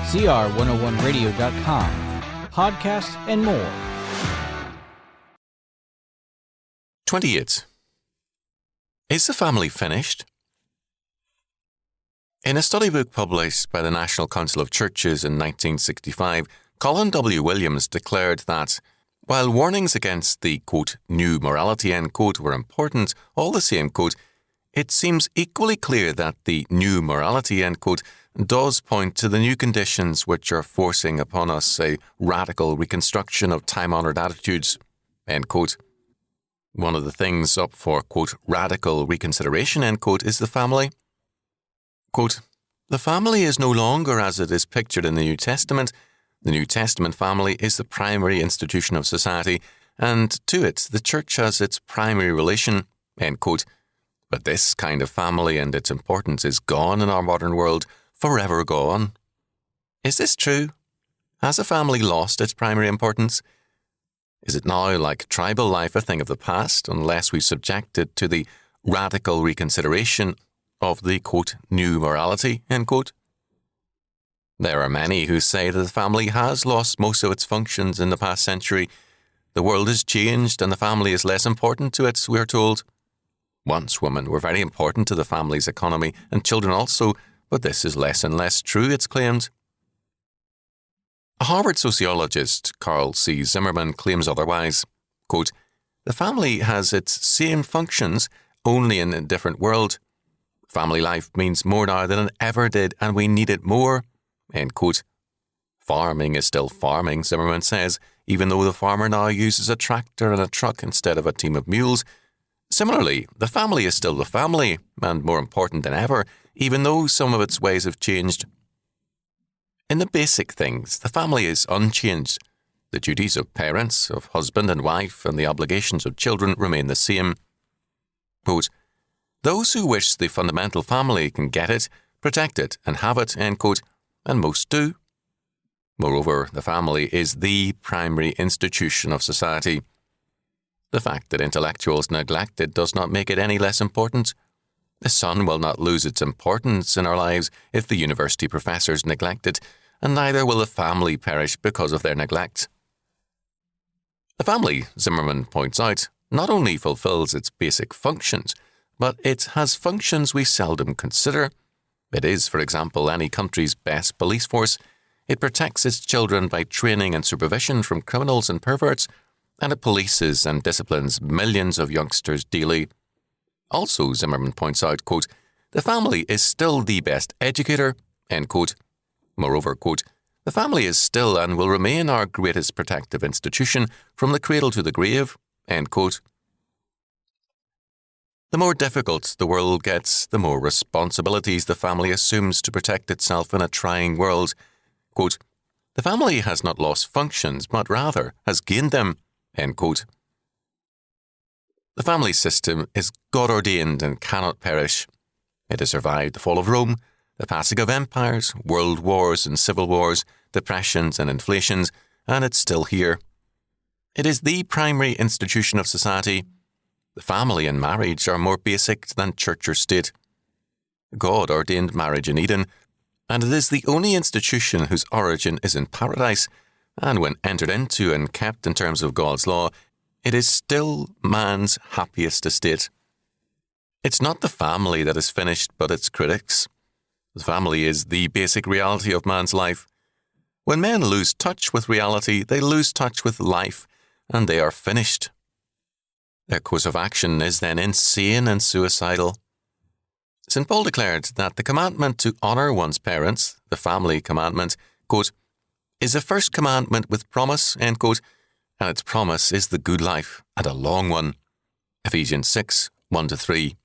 CR101radio.com, podcasts, and more. 28. Is the family finished? In a study book published by the National Council of Churches in 1965, Colin W. Williams declared that, while warnings against the, quote, new morality, end quote, were important, all the same, quote, it seems equally clear that the new morality, end quote, does point to the new conditions which are forcing upon us a radical reconstruction of time-honoured attitudes, end quote. One of the things up for, quote, radical reconsideration, end quote, is the family. Quote, the family is no longer as it is pictured in the New Testament. The New Testament family is the primary institution of society, and to it the church has its primary relation, end quote. But this kind of family and its importance is gone in our modern world, forever gone. Is this true? Has the family lost its primary importance? Is it now, like tribal life, a thing of the past, unless we subject it to the radical reconsideration of the, quote, new morality, end quote? There are many who say that the family has lost most of its functions in the past century. The world has changed and the family is less important to it, we are told. Once women were very important to the family's economy and children also, but this is less and less true, it's claimed. A Harvard sociologist, Carle C. Zimmerman, claims otherwise. Quote, the family has its same functions, only in a different world. Family life means more now than it ever did, and we need it more, end quote. Farming is still farming, Zimmerman says, even though the farmer now uses a tractor and a truck instead of a team of mules. Similarly, the family is still the family, and more important than ever, even though some of its ways have changed. In the basic things, the family is unchanged. The duties of parents, of husband and wife, and the obligations of children remain the same. Quote, those who wish the fundamental family can get it, protect it, and have it, end quote, and most do. Moreover, the family is the primary institution of society. The fact that intellectuals neglect it does not make it any less important. The sun will not lose its importance in our lives if the university professors neglect it, and neither will the family perish because of their neglect. The family, Zimmerman points out, not only fulfills its basic functions, but it has functions we seldom consider. It is, for example, any country's best police force. It protects its children by training and supervision from criminals and perverts, and it polices and disciplines millions of youngsters daily. Also, Zimmerman points out, quote, the family is still the best educator, end quote. Moreover, quote, the family is still and will remain our greatest protective institution from the cradle to the grave, end quote. The more difficult the world gets, the more responsibilities the family assumes to protect itself in a trying world. Quote, the family has not lost functions, but rather has gained them, end quote. The family system is God-ordained and cannot perish. It has survived the fall of Rome, the passing of empires, world wars and civil wars, depressions and inflations, and it's still here. It is the primary institution of society. The family and marriage are more basic than church or state. God ordained marriage in Eden, and it is the only institution whose origin is in paradise, and when entered into and kept in terms of God's law, it is still man's happiest estate. It's not the family that is finished, but its critics. The family is the basic reality of man's life. When men lose touch with reality, they lose touch with life, and they are finished. Their course of action is then insane and suicidal. St. Paul declared that the commandment to honour one's parents, the family commandment, quote, is the first commandment with promise, end quote, and its promise is the good life, and a long one. Ephesians 6, 1-3.